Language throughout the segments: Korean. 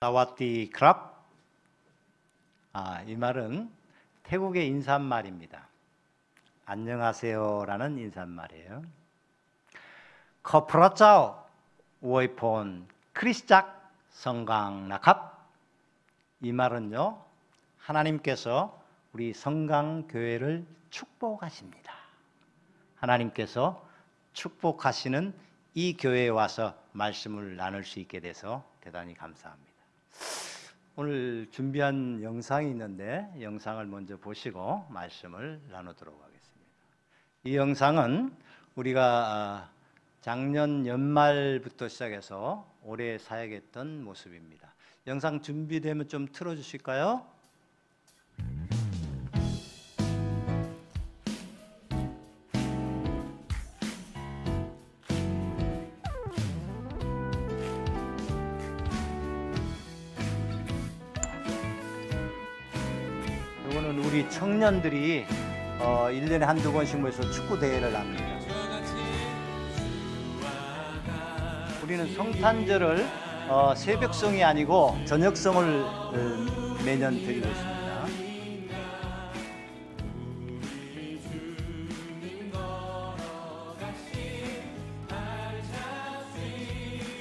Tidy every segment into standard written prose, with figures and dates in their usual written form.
사와디크랍. 이 말은 태국의 인사말입니다. 안녕하세요라는 인사말이에요. 커프라짜오 오이폰 크리스작 성강나캅. 이 말은요, 하나님께서 우리 성강교회를 축복하십니다. 하나님께서 축복하시는 이 교회에 와서 말씀을 나눌 수 있게 돼서 대단히 감사합니다. 오늘 준비한 영상이 있는데 영상을 먼저 보시고 말씀을 나누도록 하겠습니다. 이 영상은 우리가 작년 연말부터 시작해서 올해 사역했던 모습입니다. 영상 준비되면 좀 틀어주실까요? 이거는 우리 청년들이 1년에 한두 번씩 모여서 축구 대회를 합니다. 우리는 성탄절을 새벽성이 아니고 저녁성을 매년 드리고 있습니다.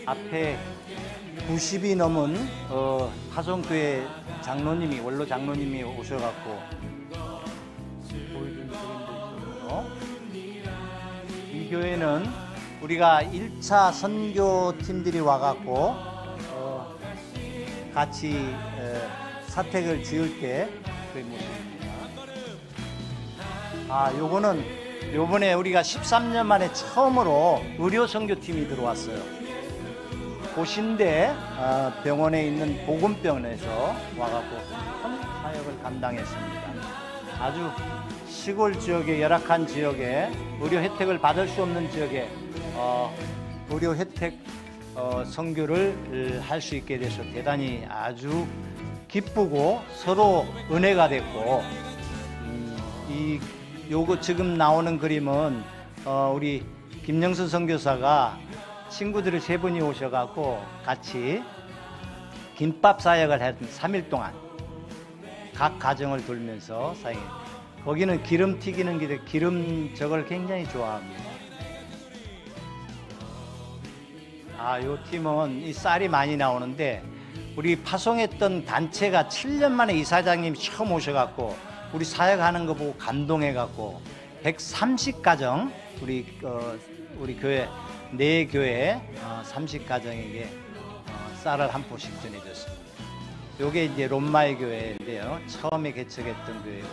앞에 90이 넘은 화성교회 장로님이, 원로 장로님이 오셔갖고 보여준 그림도 있었고요. 이 교회는 우리가 1차 선교팀들이 와갖고 같이 사택을 지을 때 그 모습입니다. 요거는 요번에 우리가 13년 만에 처음으로 의료 선교팀이 들어왔어요. 고신대 병원에 있는 보건병원에서 와갖고 큰 사역을 감당했습니다. 아주 시골 지역에, 열악한 지역에, 의료 혜택을 받을 수 없는 지역에 의료 혜택 선교를 할 수 있게 돼서 대단히 아주 기쁘고 서로 은혜가 됐고, 요거 지금 나오는 그림은 우리 김영순 선교사가 친구들을 3분이 오셔갖고 같이 김밥 사역을 했던 3일 동안 각 가정을 돌면서 사역했어요. 거기는 기름 튀기는 길에 기름 저걸 굉장히 좋아합니다. 요 팀은 이 쌀이 많이 나오는데 우리 파송했던 단체가 7년 만에 이사장님이 처음 오셔갖고 우리 사역하는 거 보고 감동해갖고 130가정 우리 교회 4교회 30가정에게 쌀을 한 포씩 전해줬습니다. 요게 이제 롬마이 교회인데요, 처음에 개척했던 교회고,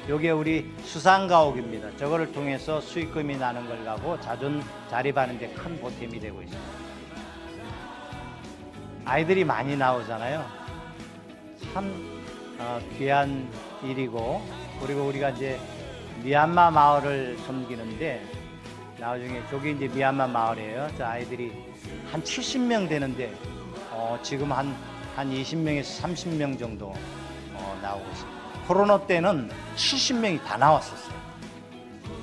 요게 우리 수상가옥입니다. 저거를 통해서 수익금이 나는 걸 가고 자존 자립하는 데 큰 보탬이 되고 있습니다. 아이들이 많이 나오잖아요. 참 귀한 일이고, 그리고 우리가 이제 미얀마 마을을 섬기는데 나중에 저기 이제 미얀마 마을이에요. 저 아이들이 한 70명 되는데 지금 한 20명에서 30명 정도 나오고 있습니다. 코로나 때는 70명이 다 나왔었어요.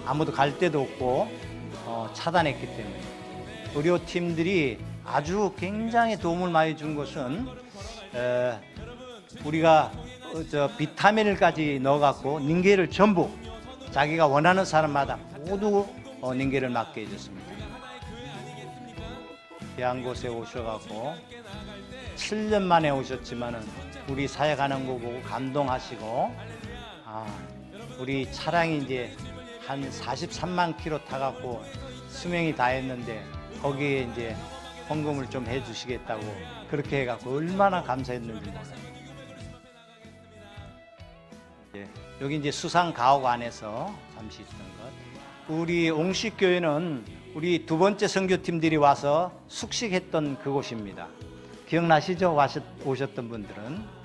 아무도 갈 데도 없고 차단했기 때문에. 의료팀들이 아주 굉장히 도움을 많이 준 것은 우리가 비타민을까지 넣어갖고 닌게를 전부 자기가 원하는 사람마다 모두 닌게를 맞게 해줬습니다. 귀한 곳에 오셔갖고 7년 만에 오셨지만은 우리 사역하는 거 보고 감동하시고, 우리 차량이 이제 한 43만 킬로 타갖고 수명이 다 했는데 거기에 이제 헌금을 좀 해주시겠다고 그렇게 해갖고 얼마나 감사했는지 몰라요. 여기 이제 수상 가옥 안에서 잠시 있던 것. 우리 옹식교회는 우리 두 번째 선교팀들이 와서 숙식했던 그곳입니다. 기억나시죠? 오셨던 분들은.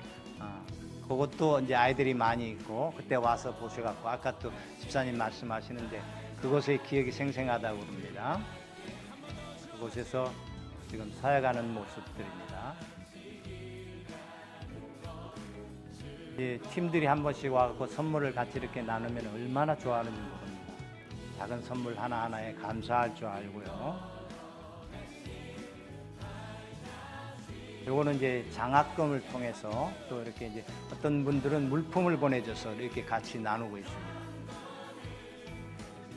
그것도 이제 아이들이 많이 있고 그때 와서 보셔갖고 아까 또 집사님 말씀하시는데 그곳의 기억이 생생하다고 그럽니다. 그곳에서 지금 사역하는 모습들입니다. 이제 팀들이 한 번씩 와서 선물을 같이 이렇게 나누면 얼마나 좋아하는지 모릅니다. 작은 선물 하나하나에 감사할 줄 알고요. 요거는 이제 장학금을 통해서 또 이렇게 이제 어떤 분들은 물품을 보내줘서 이렇게 같이 나누고 있습니다.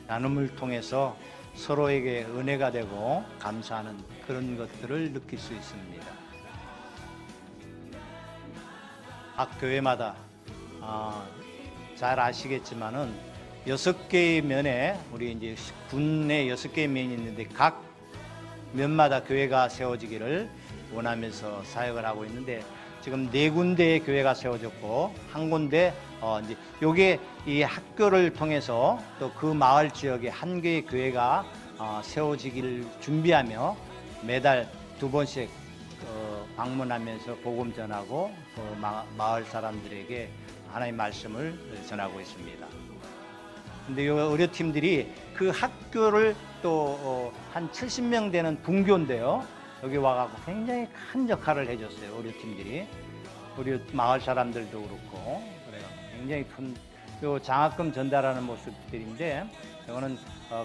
나눔을 통해서 서로에게 은혜가 되고 감사하는 그런 것들을 느낄 수 있습니다. 각 교회마다 잘 아시겠지만은 6개의 면에 우리 이제 군내 6개의 면이 있는데 각 면마다 교회가 세워지기를 원하면서 사역을 하고 있는데 지금 4군데의 교회가 세워졌고 한 군데 이제 요게 이 학교를 통해서 또 그 마을 지역에 한 개의 교회가 세워지기를 준비하며 매달 2번씩 방문하면서 복음 전하고 마을 사람들에게 하나님의 말씀을 전하고 있습니다. 근데 요 의료팀들이 그 학교를 또 한 70명 되는 분교인데요. 여기 와갖고 굉장히 큰 역할을 해줬어요. 의료팀들이. 우리 마을 사람들도 그렇고 그래요. 굉장히 큰 요 장학금 전달하는 모습들인데 이거는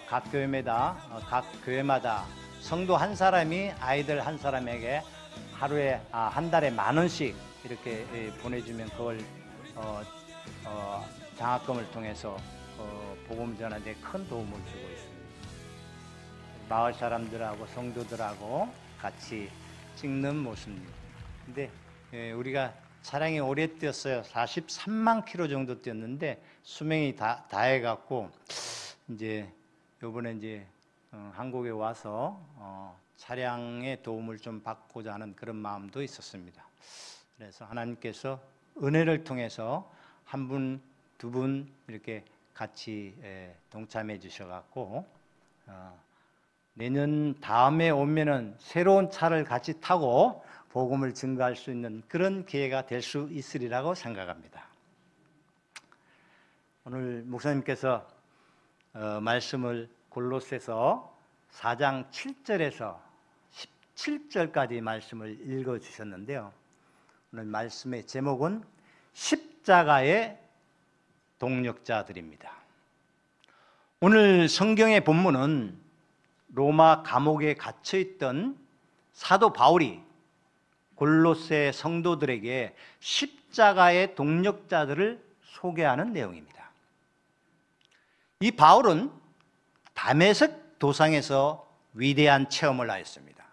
각 교회마다 성도 한 사람이 아이들 한 사람에게 하루에 한 달에 10,000원씩 이렇게 보내주면 그걸 장학금을 통해서 복음 전하는 데 큰 도움을 주고 있습니다. 마을 사람들하고 성도들하고 같이 찍는 모습입니다. 근데 우리가 차량이 오래 뛰었어요. 43만 킬로 정도 뛰었는데 수명이 다 해갖고 이제 요번에 이제 한국에 와서 차량의 도움을 좀 받고자 하는 그런 마음도 있었습니다. 그래서 하나님께서 은혜를 통해서 한 분, 2분 이렇게 같이 동참해 주셔갖고 내년 다음에 오면은 새로운 차를 같이 타고 복음을 증거할 수 있는 그런 기회가 될 수 있으리라고 생각합니다. 오늘 목사님께서 말씀을 골로새서 4장 7절에서 17절까지 말씀을 읽어주셨는데요. 오늘 말씀의 제목은 십자가의 동력자들입니다. 오늘 성경의 본문은 로마 감옥에 갇혀있던 사도 바울이 골로새 성도들에게 십자가의 동력자들을 소개하는 내용입니다. 이 바울은 다메섹 도상에서 위대한 체험을 하였습니다.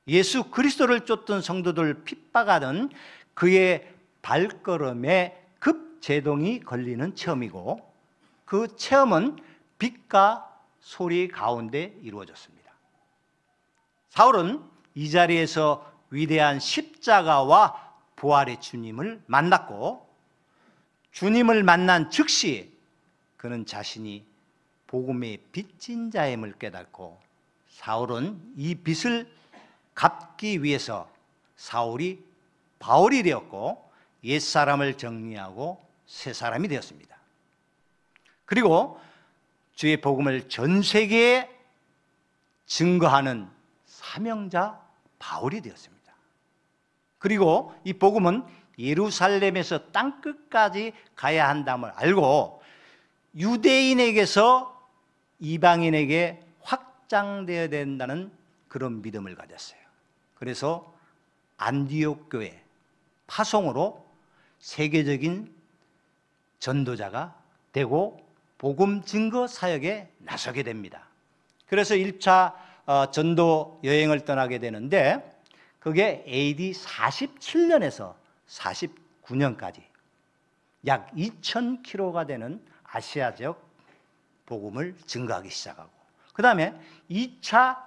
예수 그리스도를 쫓던 성도들을 핍박하던 그의 발걸음에 급제동이 걸리는 체험이고 그 체험은 빛과 소리 가운데 이루어졌습니다. 사울은 이 자리에서 위대한 십자가와 부활의 주님을 만났고 주님을 만난 즉시 그는 자신이 복음의 빚진 자임을 깨닫고 사울은 이 빚을 갚기 위해서 사울이 바울이 되었고 옛사람을 정리하고 새사람이 되었습니다. 그리고 주의 복음을 전 세계에 증거하는 사명자 바울이 되었습니다. 그리고 이 복음은 예루살렘에서 땅끝까지 가야 한다는 알고 유대인에게서 이방인에게 확장되어야 된다는 그런 믿음을 가졌어요. 그래서 안디옥 교회 파송으로 세계적인 전도자가 되고 복음 증거 사역에 나서게 됩니다. 그래서 1차 전도 여행을 떠나게 되는데 그게 AD 47년에서 49년까지 약 2,000km가 되는 아시아 지역 복음을 증거하기 시작하고 그 다음에 2차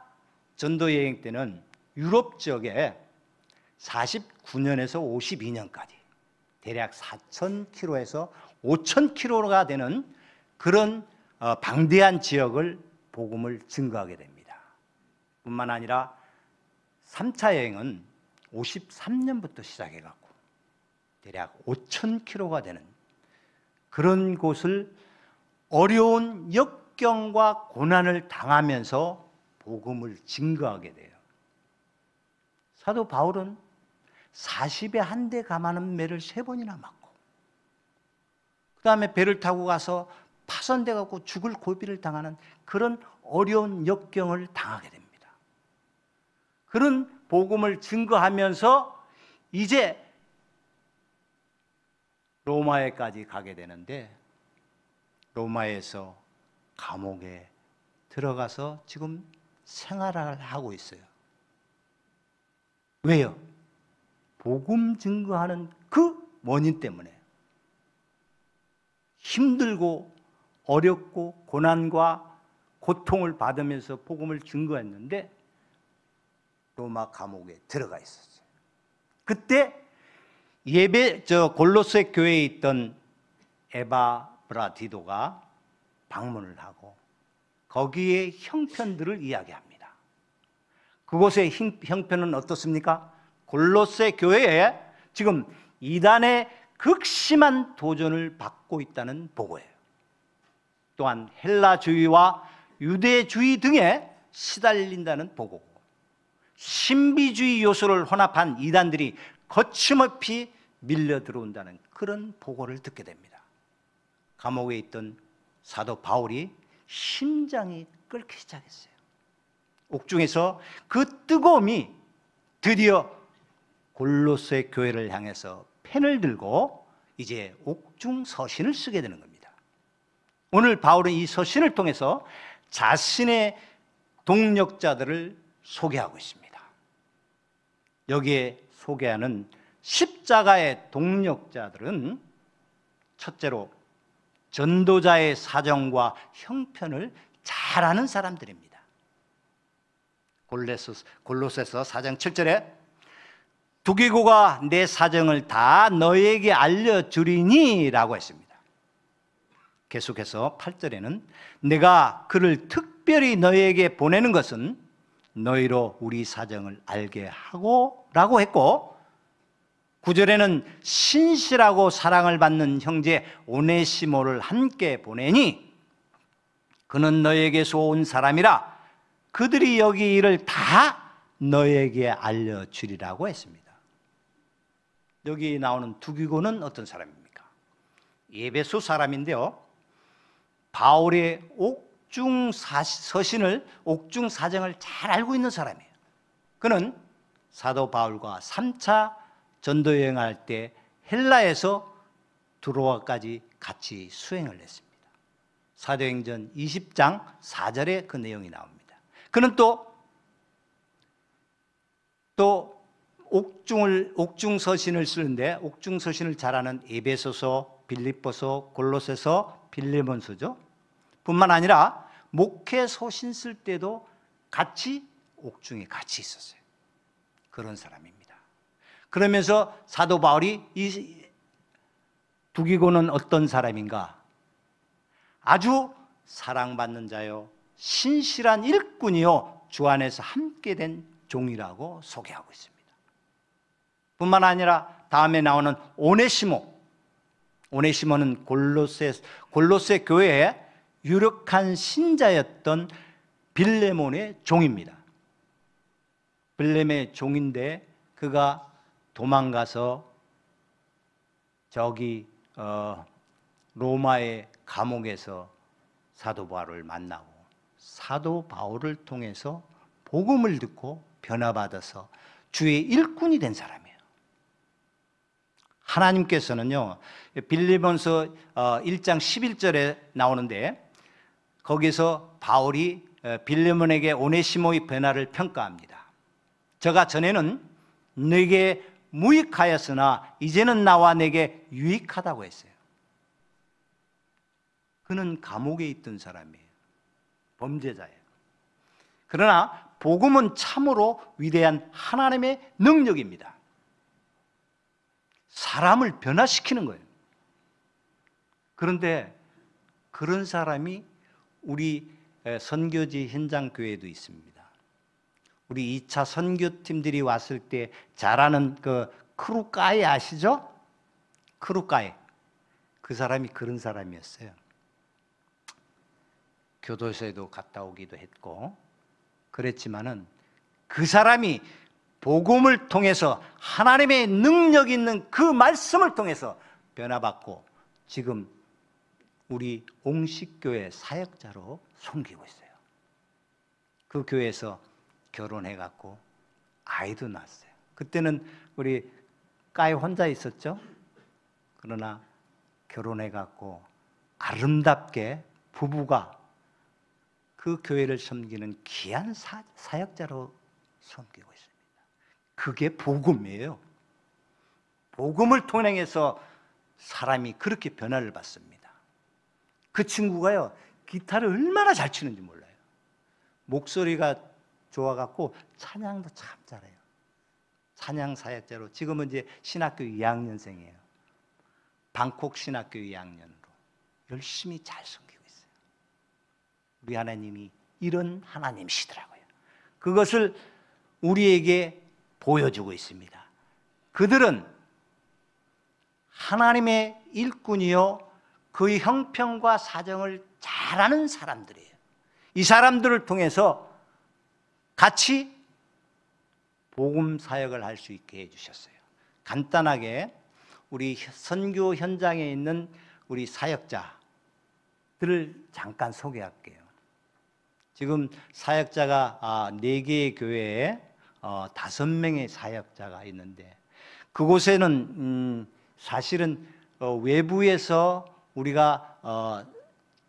전도 여행 때는 유럽 지역에 49년에서 52년까지 대략 4,000km에서 5,000km가 되는 그런 방대한 지역을 복음을 증거하게 됩니다. 뿐만 아니라 3차 여행은 53년부터 시작해갖고 대략 5,000km가 되는 그런 곳을 어려운 역경과 고난을 당하면서 복음을 증거하게 돼요. 사도 바울은 40에 한 대 감하는 매를 3번이나 맞고 그 다음에 배를 타고 가서 파손돼 갖고 죽을 고비를 당하는 그런 어려운 역경을 당하게 됩니다. 그런 복음을 증거하면서 이제 로마에까지 가게 되는데, 로마에서 감옥에 들어가서 지금 생활을 하고 있어요. 왜요? 복음 증거하는 그 원인 때문에. 힘들고 어렵고 고난과 고통을 받으면서 복음을 증거했는데 로마 감옥에 들어가 있었어요. 그때 골로새 교회에 있던 에바브라디도가 방문을 하고 거기에 형편들을 이야기합니다. 그곳의 형편은 어떻습니까? 골로새 교회에 지금 이단의 극심한 도전을 받고 있다는 보고예요. 또한 헬라주의와 유대주의 등에 시달린다는 보고고, 신비주의 요소를 혼합한 이단들이 거침없이 밀려 들어온다는 그런 보고를 듣게 됩니다. 감옥에 있던 사도 바울이 심장이 끓기 시작했어요. 옥중에서 그 뜨거움이 드디어 골로새 교회를 향해서 펜을 들고 이제 옥중 서신을 쓰게 되는 겁니다. 오늘 바울은 이 서신을 통해서 자신의 동력자들을 소개하고 있습니다. 여기에 소개하는 십자가의 동력자들은 첫째로 전도자의 사정과 형편을 잘 아는 사람들입니다. 골로새서 4장 7절에 두기고가 내 사정을 다 너에게 알려주리니 라고 했습니다. 계속해서 8절에는 내가 그를 특별히 너에게 보내는 것은 너희로 우리 사정을 알게 하고 라고 했고, 9절에는 신실하고 사랑을 받는 형제 오네시모를 함께 보내니 그는 너에게서 온 사람이라 그들이 여기 일을 다 너에게 알려주리라고 했습니다. 여기 나오는 두기고는 어떤 사람입니까? 에베소 사람인데요, 바울의 옥중 서신을, 옥중 사정을 잘 알고 있는 사람이에요. 그는 사도 바울과 3차 전도 여행할 때 헬라에서 드로아까지 같이 수행을 했습니다. 사도행전 20장 4절에 그 내용이 나옵니다. 그는 또 옥중 서신을 쓰는데, 옥중 서신을 잘 아는 에베소서, 빌립보서, 골로새서, 빌레몬서죠. 뿐만 아니라 목회 서신 쓸 때도 같이 옥중에 같이 있었어요. 그런 사람입니다. 그러면서 사도 바울이 이 두기고는 어떤 사람인가? 아주 사랑받는 자요, 신실한 일꾼이요, 주 안에서 함께 된 종이라고 소개하고 있습니다. 뿐만 아니라 다음에 나오는 오네시모는 골로새 교회의 유력한 신자였던 빌레몬의 종입니다. 빌레몬의 종인데 그가 도망가서 저기 로마의 감옥에서 사도 바울을 만나고 사도 바울을 통해서 복음을 듣고 변화받아서 주의 일꾼이 된 사람이에요. 하나님께서는요, 빌립보서 1장 11절에 나오는데 거기서 바울이 빌레몬에게 오네시모의 변화를 평가합니다. 저가 전에는 내게 무익하였으나 이제는 나와 내게 유익하다고 했어요. 그는 감옥에 있던 사람이에요. 범죄자예요. 그러나 복음은 참으로 위대한 하나님의 능력입니다. 사람을 변화시키는 거예요. 그런데 그런 사람이 우리 선교지 현장교회도 있습니다. 우리 2차 선교팀들이 왔을 때 잘하는 그 크루까이 아시죠? 크루까이. 그 사람이 그런 사람이었어요. 교도소에도 갔다 오기도 했고 그랬지만은 그 사람이 복음을 통해서 하나님의 능력 있는 그 말씀을 통해서 변화받고 지금 우리 옹식교회 사역자로 섬기고 있어요. 그 교회에서 결혼해갖고 아이도 낳았어요. 그때는 우리 까이 혼자 있었죠. 그러나 결혼해갖고 아름답게 부부가 그 교회를 섬기는 귀한 사역자로 섬기고 있습니다. 그게 복음이에요. 복음을 통해서 사람이 그렇게 변화를 받습니다. 그 친구가요, 기타를 얼마나 잘 치는지 몰라요. 목소리가 좋아갖고 찬양도 참 잘해요. 찬양 사역자로 지금은 이제 신학교 2학년생이에요. 방콕 신학교 2학년으로 열심히 잘 섬기고 있어요. 우리 하나님이 이런 하나님이시더라고요. 그것을 우리에게 보여주고 있습니다. 그들은 하나님의 일꾼이요, 그의 형편과 사정을 잘 아는 사람들이에요. 이 사람들을 통해서 같이 복음 사역을 할 수 있게 해주셨어요. 간단하게 우리 선교 현장에 있는 우리 사역자들을 잠깐 소개할게요. 지금 사역자가 4개의 교회에 5명의 사역자가 있는데, 그곳에는 사실은 외부에서 우리가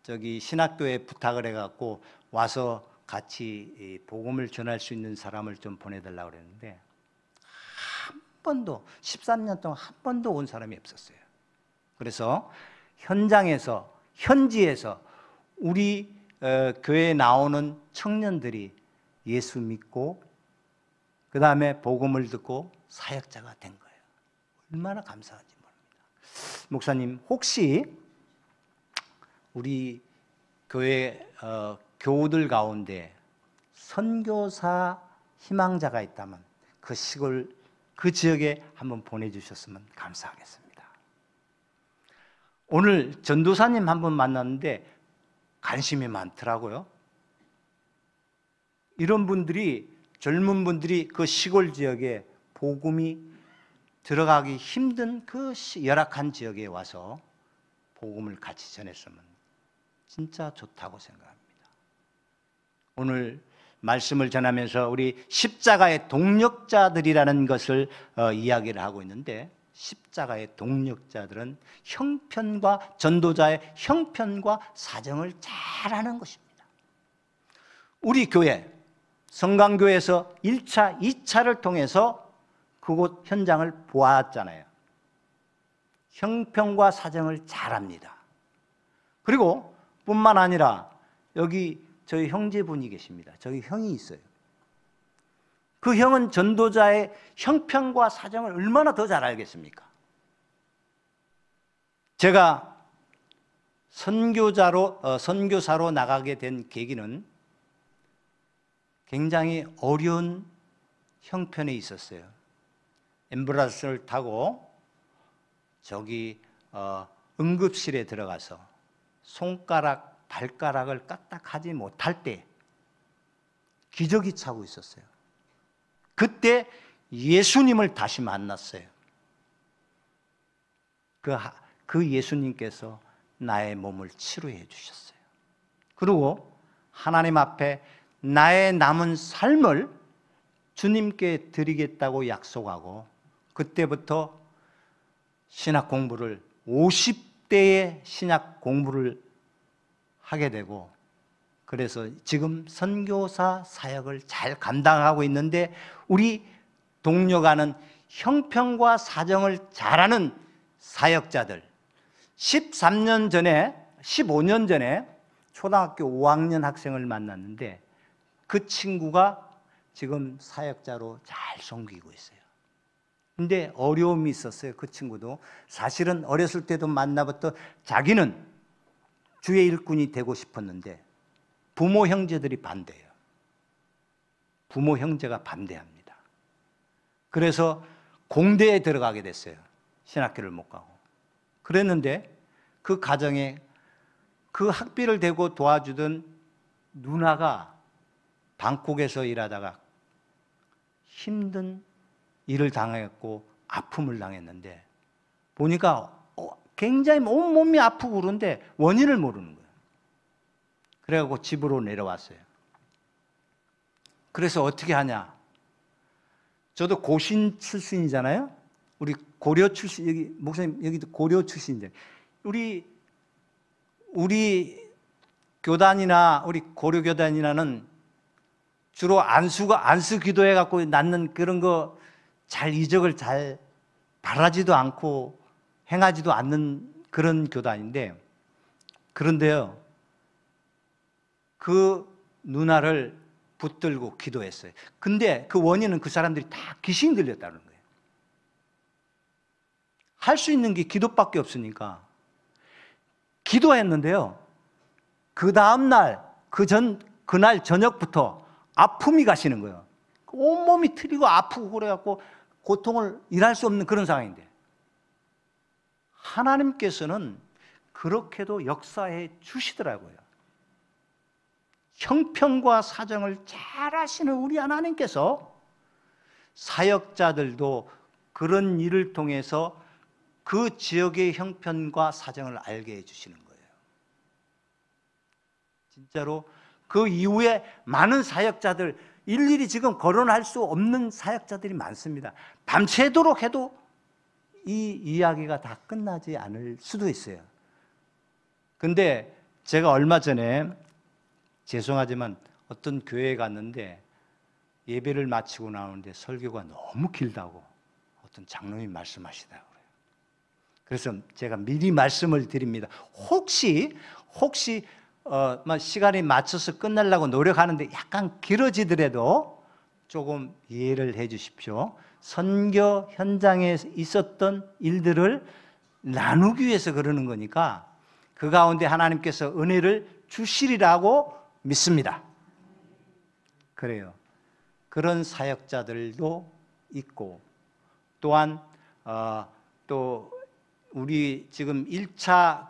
저기 신학교에 부탁을 해갖고 와서 같이 복음을 전할 수 있는 사람을 좀 보내달라고 그랬는데, 한 번도 13년 동안 한 번도 온 사람이 없었어요. 그래서 현장에서, 현지에서 우리 교회에 나오는 청년들이 예수 믿고 그 다음에 복음을 듣고 사역자가 된 거예요. 얼마나 감사한지 모릅니다. 목사님, 혹시 우리 교회 교우들 가운데 선교사 희망자가 있다면 그 시골, 그 지역에 한번 보내주셨으면 감사하겠습니다. 오늘 전도사님 한 분 만났는데 관심이 많더라고요. 이런 분들이, 젊은 분들이 그 시골 지역에 복음이 들어가기 힘든 그 열악한 지역에 와서 복음을 같이 전했으면 진짜 좋다고 생각합니다. 오늘 말씀을 전하면서 우리 십자가의 동력자들이라는 것을 이야기를 하고 있는데, 십자가의 동력자들은 형편과, 전도자의 형편과 사정을 잘 아는 것입니다. 우리 교회, 성강교회에서 1차, 2차를 통해서 그곳 현장을 보았잖아요. 형편과 사정을 잘 압니다. 그리고 뿐만 아니라 여기 저희 형제분이 계십니다. 저희 형이 있어요. 그 형은 전도자의 형편과 사정을 얼마나 더 잘 알겠습니까? 제가 선교사로 나가게 된 계기는 굉장히 어려운 형편에 있었어요. 앰뷸런스를 타고 저기 응급실에 들어가서 손가락, 발가락을 까딱하지 못할 때 기저귀 차고 있었어요. 그때 예수님을 다시 만났어요. 그 예수님께서 나의 몸을 치료해 주셨어요. 그리고 하나님 앞에 나의 남은 삶을 주님께 드리겠다고 약속하고, 그때부터 신학 공부를 50대에 신학 공부를 하게 되고, 그래서 지금 선교사 사역을 잘 감당하고 있는데, 우리 동료가는 형편과 사정을 잘 아는 사역자들, 15년 전에 초등학교 5학년 학생을 만났는데 그 친구가 지금 사역자로 잘 섬기고 있어요. 근데 어려움이 있었어요. 그 친구도 사실은 어렸을 때도 만나부터 자기는 주의 일꾼이 되고 싶었는데 부모 형제들이 반대해요. 부모 형제가 반대합니다. 그래서 공대에 들어가게 됐어요. 신학교를 못 가고. 그랬는데 그 가정에 그 학비를 대고 도와주던 누나가 방콕에서 일하다가 힘든 일을 당했고 아픔을 당했는데, 보니까 굉장히 온몸이 아프고 그런데 원인을 모르는 거예요. 그래갖고 집으로 내려왔어요. 그래서 어떻게 하냐? 저도 고신 출신이잖아요. 우리 고려 출신, 여기 목사님 여기도 고려 출신인데, 우리 교단이나 우리 고려 교단이나는 주로 안수 기도해 갖고 낳는 그런 거 잘 이적을 잘 바라지도 않고 행하지도 않는 그런 교단인데, 그런데요, 그 누나를 붙들고 기도했어요. 근데 그 원인은 그 사람들이 다 귀신이 들렸다는 거예요. 할 수 있는 게 기도밖에 없으니까 기도했는데요, 그 다음날 그날 저녁부터 아픔이 가시는 거예요. 온몸이 트리고 아프고 그래갖고 고통을 일할 수 없는 그런 상황인데, 하나님께서는 그렇게도 역사해 주시더라고요. 형편과 사정을 잘 아시는 우리 하나님께서 사역자들도 그런 일을 통해서 그 지역의 형편과 사정을 알게 해주시는 거예요. 진짜로 그 이후에 많은 사역자들, 일일이 지금 거론할 수 없는 사역자들이 많습니다. 밤새도록 해도 이 이야기가 다 끝나지 않을 수도 있어요. 근데 제가 얼마 전에 죄송하지만 어떤 교회에 갔는데 예배를 마치고 나오는데 설교가 너무 길다고 어떤 장로님이 말씀하시더라고요. 그래서 제가 미리 말씀을 드립니다. 혹시 시간이 맞춰서 끝내려고 노력하는데 약간 길어지더라도 조금 이해를 해 주십시오. 선교 현장에 있었던 일들을 나누기 위해서 그러는 거니까 그 가운데 하나님께서 은혜를 주시리라고 믿습니다. 그래요. 그런 사역자들도 있고, 또한 또 우리 지금 1차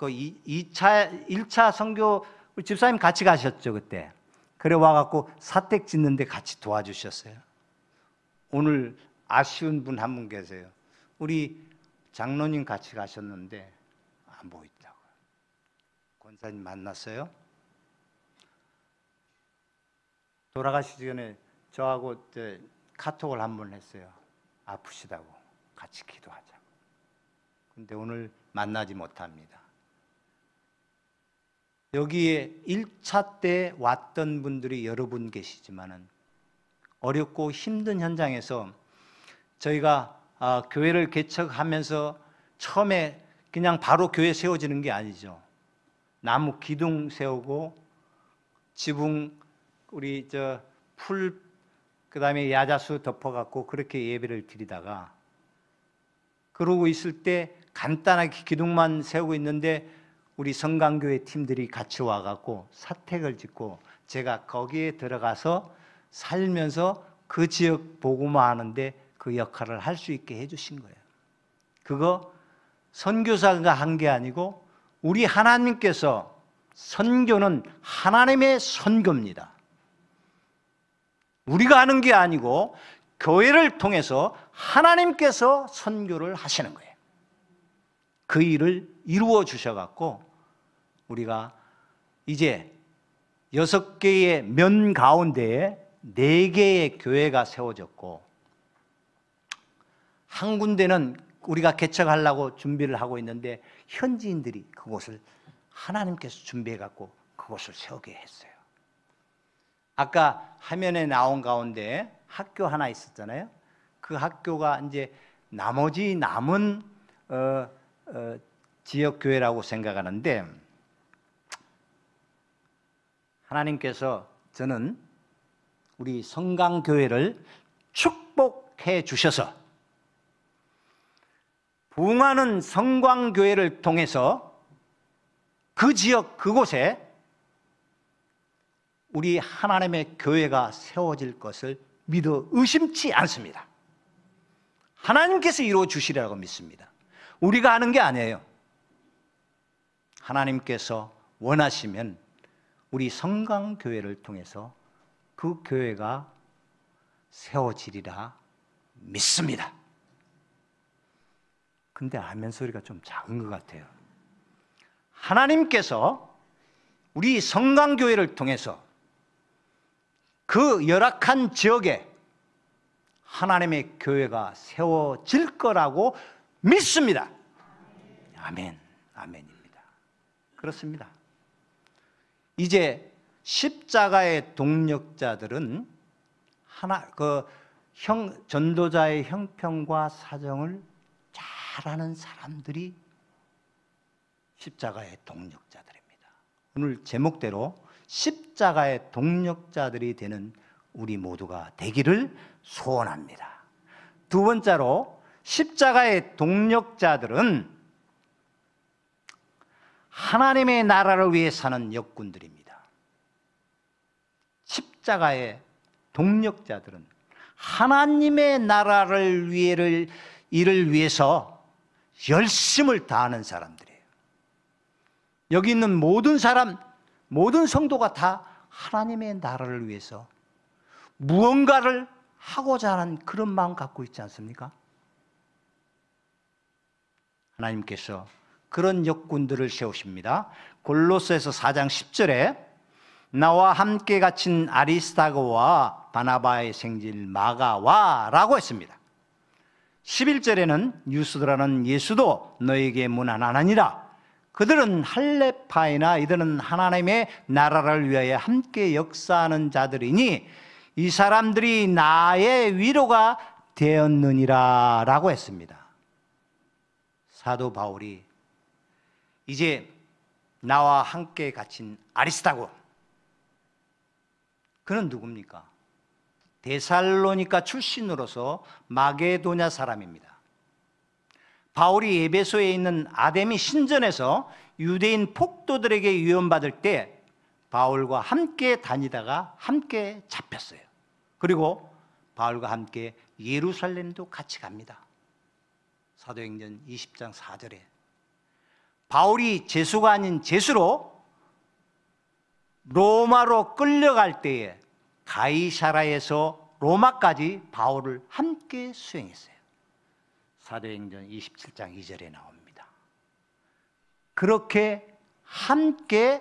선교 우리 집사님 같이 가셨죠, 그때. 그래 와갖고 사택 짓는데 같이 도와주셨어요. 오늘 아쉬운 분 한 분 계세요. 우리 장로님 같이 가셨는데 안 보이더라고요. 권사님 만났어요? 돌아가시기 전에 저하고 카톡을 한 번 했어요. 아프시다고 같이 기도하자고. 근데 오늘 만나지 못합니다. 여기에 1차 때 왔던 분들이 여러 분 계시지만은 어렵고 힘든 현장에서 저희가 교회를 개척하면서 처음에 그냥 바로 교회 세워지는 게 아니죠. 나무 기둥 세우고 지붕 우리 풀 그다음에 야자수 덮어갖고 그렇게 예배를 드리다가, 그러고 있을 때 간단하게 기둥만 세우고 있는데 우리 성강교회 팀들이 같이 와갖고 사택을 짓고 제가 거기에 들어가서 살면서 그 지역 복음화하는데 그 역할을 할 수 있게 해주신 거예요. 그거 선교사가 한 게 아니고 우리 하나님께서, 선교는 하나님의 선교입니다. 우리가 하는 게 아니고 교회를 통해서 하나님께서 선교를 하시는 거예요. 그 일을 이루어 주셔갖고 우리가 이제 6개의 면 가운데에 4개의 교회가 세워졌고, 한 군데는 우리가 개척하려고 준비를 하고 있는데 현지인들이 그곳을 하나님께서 준비해갖고 그곳을 세우게 했어요. 아까 화면에 나온 가운데 학교 하나 있었잖아요. 그 학교가 이제 나머지 남은 지역교회라고 생각하는데, 하나님께서 저는 우리 성강교회를 축복해 주셔서 부흥하는 성광교회를 통해서 그 지역 그곳에 우리 하나님의 교회가 세워질 것을 믿어 의심치 않습니다. 하나님께서 이루어 주시리라고 믿습니다. 우리가 하는 게 아니에요. 하나님께서 원하시면 우리 성강교회를 통해서 그 교회가 세워지리라 믿습니다. 근데 아멘 소리가 좀 작은 것 같아요. 하나님께서 우리 성강교회를 통해서 그 열악한 지역에 하나님의 교회가 세워질 거라고 믿습니다. 아멘, 아멘입니다. 그렇습니다. 이제 십자가의 동력자들은 전도자의 형편과 사정을 잘 아는 사람들이 십자가의 동력자들입니다. 오늘 제목대로 십자가의 동력자들이 되는 우리 모두가 되기를 소원합니다. 두 번째로 십자가의 동력자들은 하나님의 나라를 위해 사는 역군들입니다. 십자가의 동력자들은 하나님의 나라를 일을 위해서 열심을 다하는 사람들이에요. 여기 있는 모든 사람, 모든 성도가 다 하나님의 나라를 위해서 무언가를 하고자 하는 그런 마음 갖고 있지 않습니까? 하나님께서 그런 역군들을 세우십니다. 골로새서 4장 10절에 나와 함께 갇힌 아리스다고와 바나바의 생질 마가와 라고 했습니다. 11절에는 유스도라는 예수도 너에게 무난하니라. 그들은 할레파이나 이들은 하나님의 나라를 위하여 함께 역사하는 자들이니 이 사람들이 나의 위로가 되었느니라 라고 했습니다. 사도 바울이 이제 나와 함께 갇힌 아리스다고, 그는 누굽니까? 데살로니가 출신으로서 마게도냐 사람입니다. 바울이 에베소에 있는 아데미 신전에서 유대인 폭도들에게 위협받을 때 바울과 함께 다니다가 함께 잡혔어요. 그리고 바울과 함께 예루살렘도 같이 갑니다. 사도행전 20장 4절에 바울이 제수가 아닌 제수로 로마로 끌려갈 때에 가이사라에서 로마까지 바울을 함께 수행했어요. 사도행전 27장 2절에 나옵니다. 그렇게 함께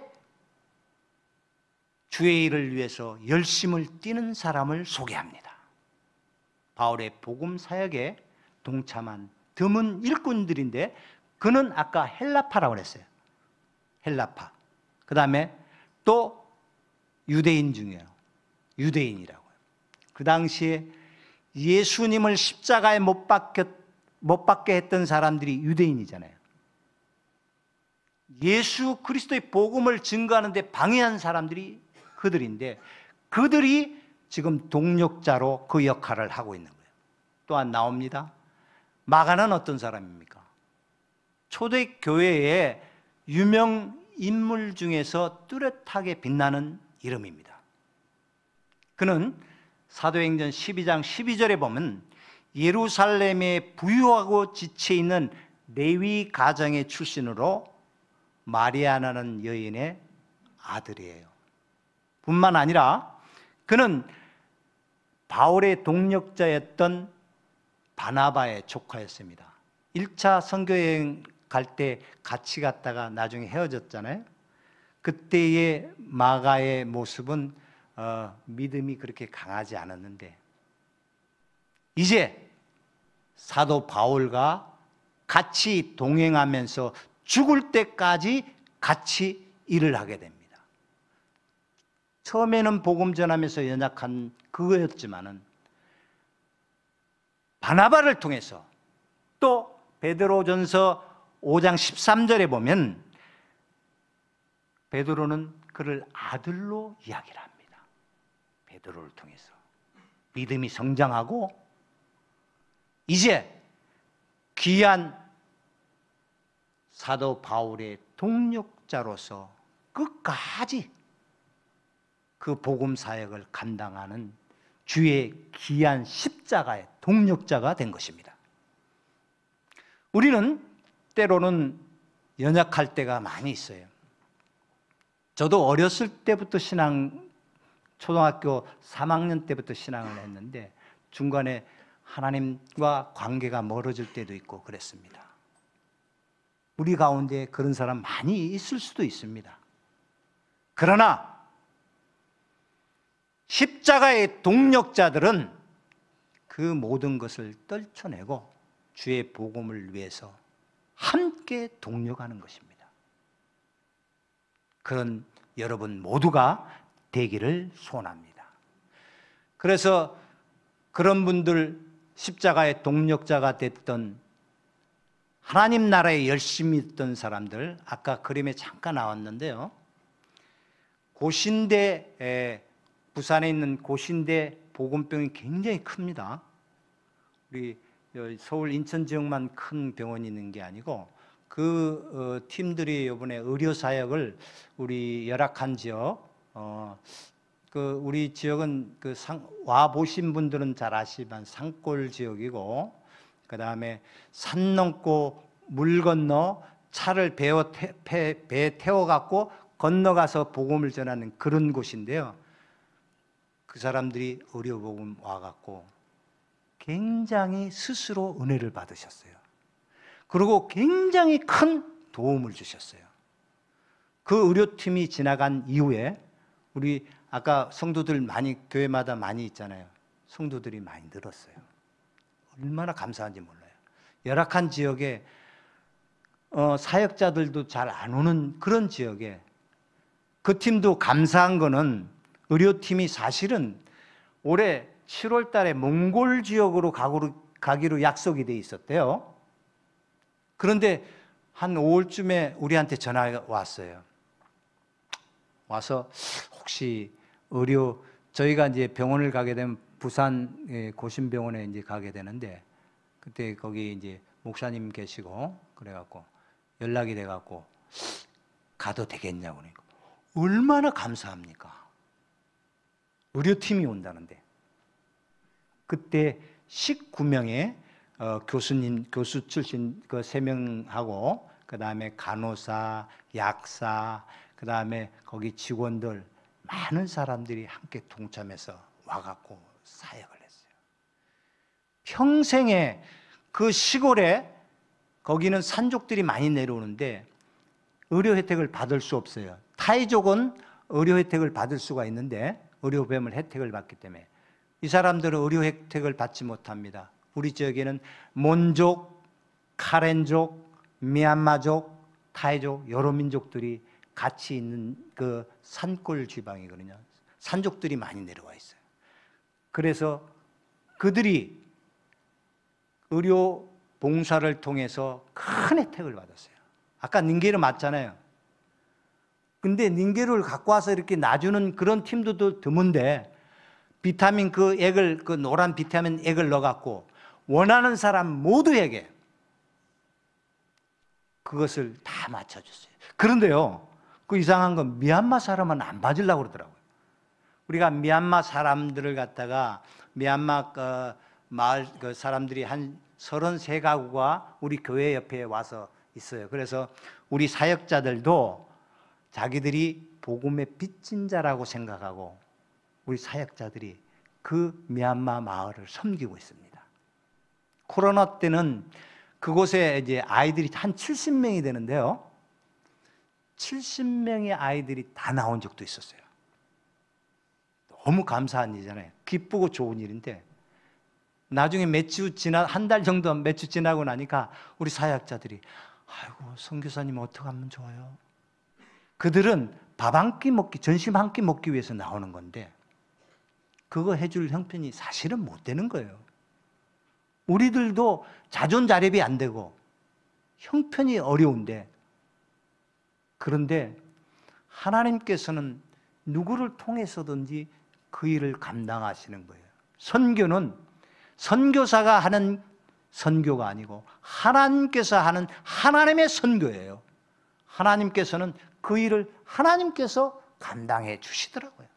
주의 일을 위해서 열심을 띠는 사람을 소개합니다. 바울의 복음 사역에 동참한 드문 일꾼들인데 그는 아까 헬라파라고 그랬어요. 헬라파. 그 다음에 또 유대인 중이에요. 유대인이라고요. 그 당시에 예수님을 십자가에 못 박게 했던 사람들이 유대인이잖아요. 예수 그리스도의 복음을 증거하는데 방해한 사람들이 그들인데 그들이 지금 동력자로 그 역할을 하고 있는 거예요. 또한 나옵니다. 마가는 어떤 사람입니까? 초대교회의 유명 인물 중에서 뚜렷하게 빛나는 이름입니다. 그는 사도행전 12장 12절에 보면 예루살렘에 부유하고 지체 있는 레위 가정의 출신으로 마리아라는 여인의 아들이에요. 뿐만 아니라 그는 바울의 동력자였던 바나바의 조카였습니다. 1차 선교여행 갈 때 같이 갔다가 나중에 헤어졌잖아요. 그때의 마가의 모습은 믿음이 그렇게 강하지 않았는데 이제 사도 바울과 같이 동행하면서 죽을 때까지 같이 일을 하게 됩니다. 처음에는 복음 전하면서 연약한 그거였지만은 바나바를 통해서 또 베드로전서 5장 13절에 보면 베드로는 그를 아들로 이야기를 합니다. 베드로를 통해서 믿음이 성장하고 이제 귀한 사도 바울의 동력자로서 끝까지 그 복음 사역을 감당하는 주의 귀한 십자가의 동력자가 된 것입니다. 우리는 때로는 연약할 때가 많이 있어요. 저도 어렸을 때부터 초등학교 3학년 때부터 신앙을 했는데 중간에 하나님과 관계가 멀어질 때도 있고 그랬습니다. 우리 가운데 그런 사람 많이 있을 수도 있습니다. 그러나 십자가의 동력자들은 그 모든 것을 떨쳐내고 주의 복음을 위해서 함께 동력하는 것입니다. 그런 여러분 모두가 되기를 소원합니다. 그래서 그런 분들, 십자가의 동력자가 됐던, 하나님 나라에 열심히 있던 사람들, 아까 그림에 잠깐 나왔는데요, 고신대, 부산에 있는 고신대 보건병이 굉장히 큽니다. 우리 서울 인천 지역만 큰 병원이 있는 게 아니고 그 팀들이 이번에 의료사역을 우리 열악한 지역, 그 우리 지역은 와 보신 분들은 잘 아시지만 산골 지역이고, 그 다음에 산 넘고 물 건너 차를 배에 태워갖고 건너가서 복음을 전하는 그런 곳인데요, 그 사람들이 의료복음 와갖고 굉장히 스스로 은혜를 받으셨어요. 그리고 굉장히 큰 도움을 주셨어요. 그 의료팀이 지나간 이후에 우리 아까 성도들 많이, 교회마다 많이 있잖아요. 성도들이 많이 늘었어요. 얼마나 감사한지 몰라요. 열악한 지역에 사역자들도 잘 안 오는 그런 지역에 그 팀도 감사한 거는, 의료팀이 사실은 올해 7월 달에 몽골 지역으로 가기로 약속이 돼 있었대요. 그런데 한 5월쯤에 우리한테 전화가 왔어요. 와서 혹시 저희가 이제 병원을 가게 되면 부산 고신병원에 이제 가게 되는데, 그때 거기 이제 목사님 계시고 그래갖고 연락이 돼갖고 가도 되겠냐고. 그러니까 얼마나 감사합니까? 의료팀이 온다는데. 그때 19명의 교수 출신 그 3명하고, 그 다음에 간호사, 약사, 그 다음에 거기 직원들, 많은 사람들이 함께 동참해서 와갖고 사역을 했어요. 평생에 그 시골에, 거기는 산족들이 많이 내려오는데 의료 혜택을 받을 수 없어요. 타이족은 의료 혜택을 받을 수가 있는데 의료보험을 혜택을 받기 때문에 이 사람들은 의료 혜택을 받지 못합니다. 우리 지역에는 몬족, 카렌족, 미얀마족, 타이족, 여러 민족들이 같이 있는 그 산골 지방이거든요. 산족들이 많이 내려와 있어요. 그래서 그들이 의료 봉사를 통해서 큰 혜택을 받았어요. 아까 닌게르 맞잖아요. 근데 닌게르를 갖고 와서 이렇게 놔주는 그런 팀도 드문데, 비타민 그 액을, 그 노란 비타민 액을 넣어갖고 원하는 사람 모두에게 그것을 다 맞춰줬어요. 그런데요, 그 이상한 건 미얀마 사람은 안 받으려고 그러더라고요. 우리가 미얀마 사람들을 갖다가, 미얀마 마을 그 사람들이 한 33가구가 우리 교회 옆에 와서 있어요. 그래서 우리 사역자들도 자기들이 복음의 빚진 자라고 생각하고 우리 사역자들이 그 미얀마 마을을 섬기고 있습니다. 코로나 때는 그곳에 이제 아이들이 한 70명이 되는데요, 70명의 아이들이 다 나온 적도 있었어요. 너무 감사한 일이잖아요. 기쁘고 좋은 일인데, 나중에 한 달 정도 몇 주 지나고 나니까 우리 사역자들이, 아이고 선교사님 어떻게 하면 좋아요? 그들은 밥 한 끼 먹기, 점심 한 끼 먹기 위해서 나오는 건데 그거 해줄 형편이 사실은 못 되는 거예요. 우리들도 자존자립이 안 되고 형편이 어려운데, 그런데 하나님께서는 누구를 통해서든지 그 일을 감당하시는 거예요. 선교는 선교사가 하는 선교가 아니고 하나님께서 하는 하나님의 선교예요. 하나님께서는 그 일을 하나님께서 감당해 주시더라고요.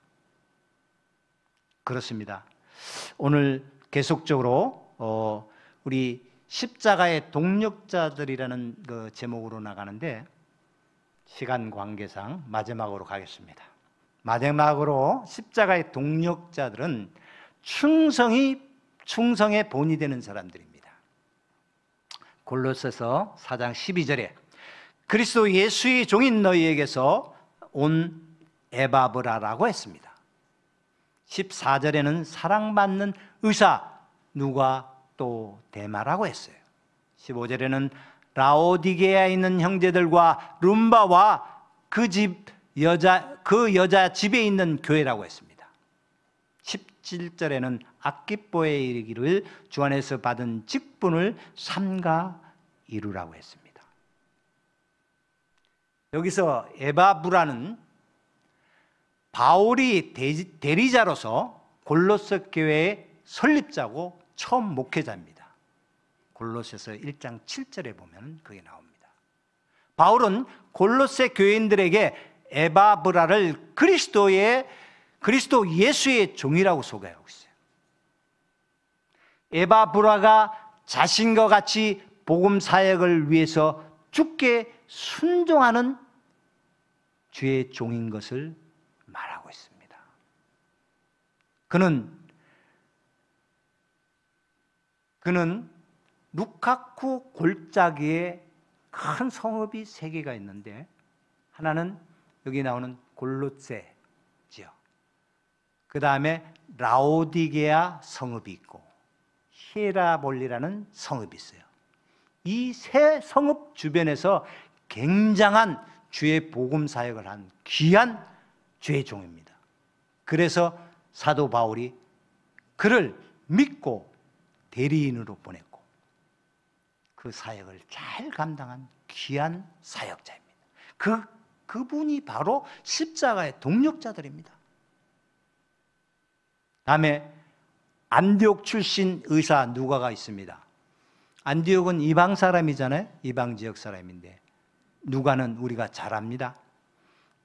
그렇습니다. 오늘 계속적으로 우리 십자가의 동력자들이라는 그 제목으로 나가는데, 시간 관계상 마지막으로 가겠습니다. 마지막으로 십자가의 동력자들은 충성의 본이 되는 사람들입니다. 골로새서 4장 12절에 그리스도 예수의 종인 너희에게서 온 에바브라라고 했습니다. 14절에는 사랑받는 의사 누가 또 대마라고 했어요. 15절에는 라오디게아에 있는 형제들과 룸바와 그 여자 집에 있는 교회라고 했습니다. 17절에는 아키뽀에 이르기를 주 안에서 받은 직분을 삼가 이루라고 했습니다. 여기서 에바브라는 바울이 대리자로서 골로새 교회의 설립자고 처음 목회자입니다. 골로새서 1장 7절에 보면 그게 나옵니다. 바울은 골로새 교인들에게 에바브라를 그리스도 예수의 종이라고 소개하고 있어요. 에바브라가 자신과 같이 복음 사역을 위해서 주께 순종하는 주의 종인 것을 말하고 있습니다. 그는 루카쿠 골짜기에 큰 성읍이 3개가 있는데 하나는 여기 나오는 골로새지요. 그 다음에 라오디게아 성읍이 있고 히에라볼리라는 성읍이 있어요. 이 3성읍 주변에서 굉장한 주의 복음 사역을 한 귀한 주의 종입니다. 그래서 사도 바울이 그를 믿고 대리인으로 보냈고 그 사역을 잘 감당한 귀한 사역자입니다. 그분이 바로 십자가의 동력자들입니다. 다음에 안디옥 출신 의사 누가가 있습니다. 안디옥은 이방 사람이잖아요. 이방 지역 사람인데 누가는 우리가 잘 압니다.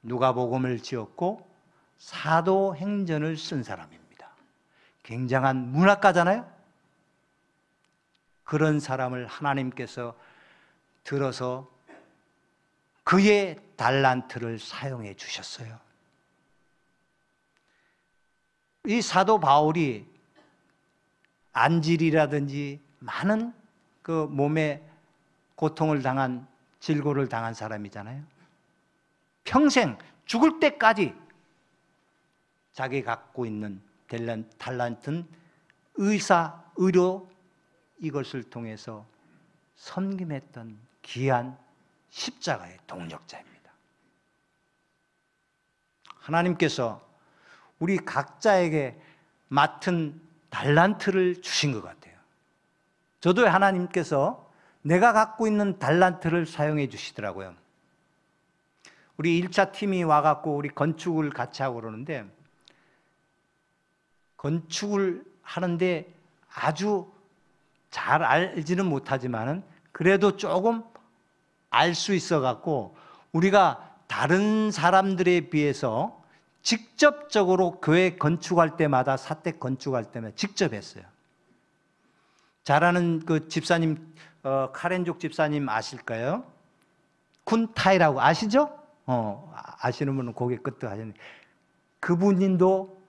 누가복음을 지었고 사도행전을 쓴 사람입니다. 굉장한 문학가잖아요. 그런 사람을 하나님께서 들어서 그의 달란트를 사용해 주셨어요. 이 사도 바울이 안질이라든지 많은 그 몸에 고통을 당한 질고를 당한 사람이잖아요. 평생 죽을 때까지 자기 갖고 있는 달란트는 의사, 의료 이것을 통해서 섬김했던 귀한 십자가의 동력자입니다. 하나님께서 우리 각자에게 맡은 달란트를 주신 것 같아요. 저도 하나님께서 내가 갖고 있는 달란트를 사용해 주시더라고요. 우리 1차 팀이 와갖고 우리 건축을 같이 하고 그러는데 건축을 하는데 아주 잘 알지는 못하지만은 그래도 조금 알 수 있어갖고 우리가 다른 사람들에 비해서 직접적으로 교회 건축할 때마다 사택 건축할 때마다 직접 했어요. 잘 아는 그 집사님 카렌족 집사님 아실까요? 쿤타이라고 아시죠? 아시는 분은 고개 끄덕 하시는데 그분도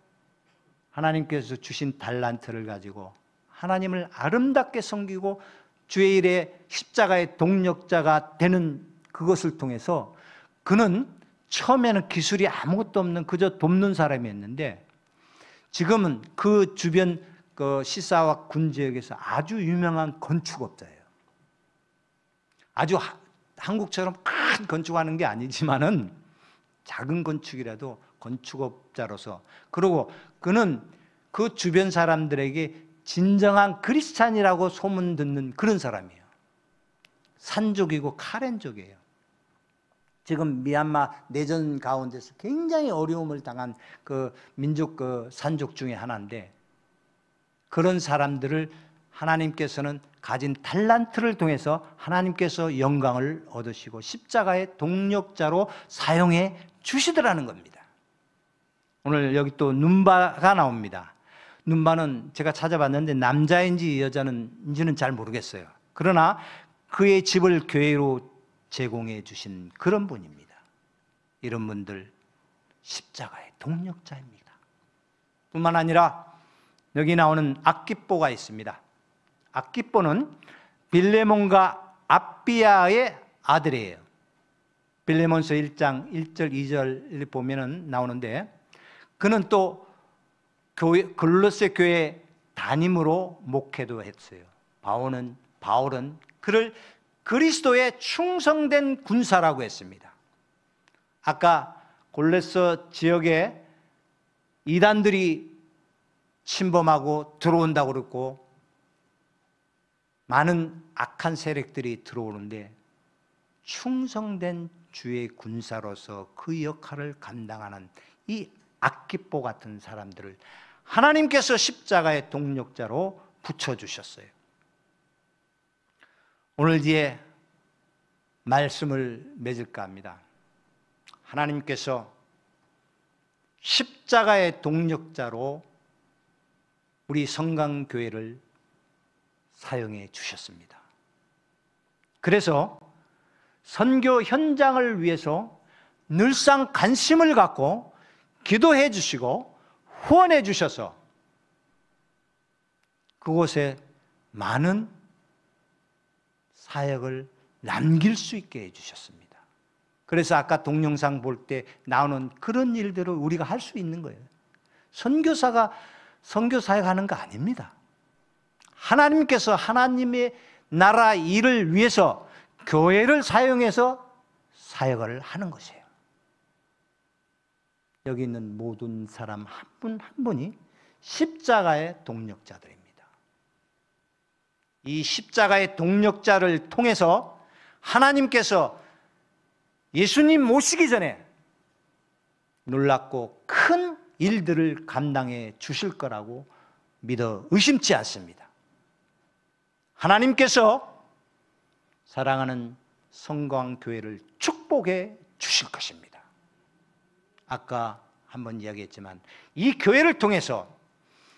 하나님께서 주신 달란트를 가지고 하나님을 아름답게 섬기고 주의 일에 십자가의 동력자가 되는 그것을 통해서 그는 처음에는 기술이 아무것도 없는 그저 돕는 사람이었는데 지금은 그 주변 그 시사와 군 지역에서 아주 유명한 건축업자예요. 아주 한국처럼 큰 건축하는 게 아니지만은 작은 건축이라도 건축업자로서 그리고 그는 그 주변 사람들에게 진정한 크리스찬이라고 소문 듣는 그런 사람이에요. 산족이고 카렌족이에요. 지금 미얀마 내전 가운데서 굉장히 어려움을 당한 그 민족 그 산족 중에 하나인데 그런 사람들을 하나님께서는 가진 달란트를 통해서 하나님께서 영광을 얻으시고 십자가의 동력자로 사용해 주시더라는 겁니다. 오늘 여기 또 눈바가 나옵니다. 눈바는 제가 찾아봤는데 남자인지 여자인지는 잘 모르겠어요. 그러나 그의 집을 교회로 제공해 주신 그런 분입니다. 이런 분들 십자가의 동력자입니다. 뿐만 아니라 여기 나오는 아키뽀가 있습니다. 아키뽀는 빌레몬과 아비야의 아들이에요. 빌레몬서 1장 1절 2절 보면은 나오는데 그는 또 골로새 교회 담임으로 목회도 했어요. 바울은 그를 그리스도의 충성된 군사라고 했습니다. 아까 골로새 지역에 이단들이 침범하고 들어온다고 그랬고 많은 악한 세력들이 들어오는데 충성된 주의 군사로서 그 역할을 감당하는 이 악기포 같은 사람들을 하나님께서 십자가의 동력자로 붙여주셨어요. 오늘 뒤에 말씀을 맺을까 합니다. 하나님께서 십자가의 동력자로 우리 성강교회를 사용해 주셨습니다. 그래서 선교 현장을 위해서 늘상 관심을 갖고 기도해 주시고 후원해 주셔서 그곳에 많은 사역을 남길 수 있게 해주셨습니다. 그래서 아까 동영상 볼 때 나오는 그런 일들을 우리가 할 수 있는 거예요. 선교사가 선교 사역하는 거 아닙니다. 하나님께서 하나님의 나라 일을 위해서 교회를 사용해서 사역을 하는 것이에요. 여기 있는 모든 사람 한 분 한 분이 십자가의 동력자들입니다. 이 십자가의 동력자를 통해서 하나님께서 예수님 모시기 전에 놀랍고 큰 일들을 감당해 주실 거라고 믿어 의심치 않습니다. 하나님께서 사랑하는 성광교회를 축복해 주실 것입니다. 아까 한번 이야기했지만 이 교회를 통해서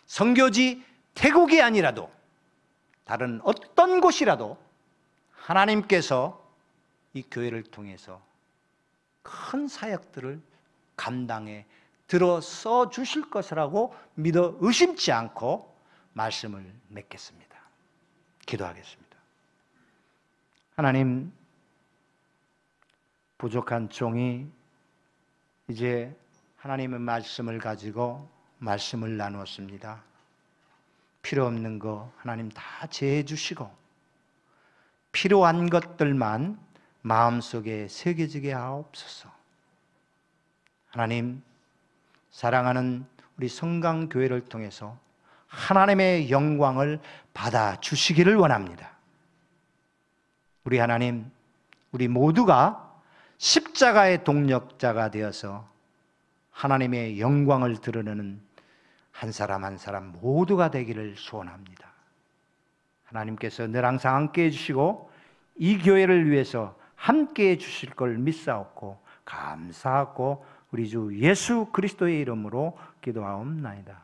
선교지 태국이 아니라도 다른 어떤 곳이라도 하나님께서 이 교회를 통해서 큰 사역들을 감당해 들어서 주실 것이라고 믿어 의심치 않고 말씀을 맺겠습니다. 기도하겠습니다. 하나님, 부족한 종이 이제 하나님의 말씀을 가지고 말씀을 나누었습니다. 필요 없는 거 하나님 다 제해 주시고 필요한 것들만 마음속에 새겨지게 하옵소서. 하나님, 사랑하는 우리 성강교회를 통해서 하나님의 영광을 받아 주시기를 원합니다. 우리 하나님, 우리 모두가 십자가의 동력자가 되어서 하나님의 영광을 드러내는 한 사람 한 사람 모두가 되기를 소원합니다. 하나님께서 늘 항상 함께해 주시고 이 교회를 위해서 함께해 주실 걸 믿사옵고 감사하고 우리 주 예수 그리스도의 이름으로 기도하옵나이다.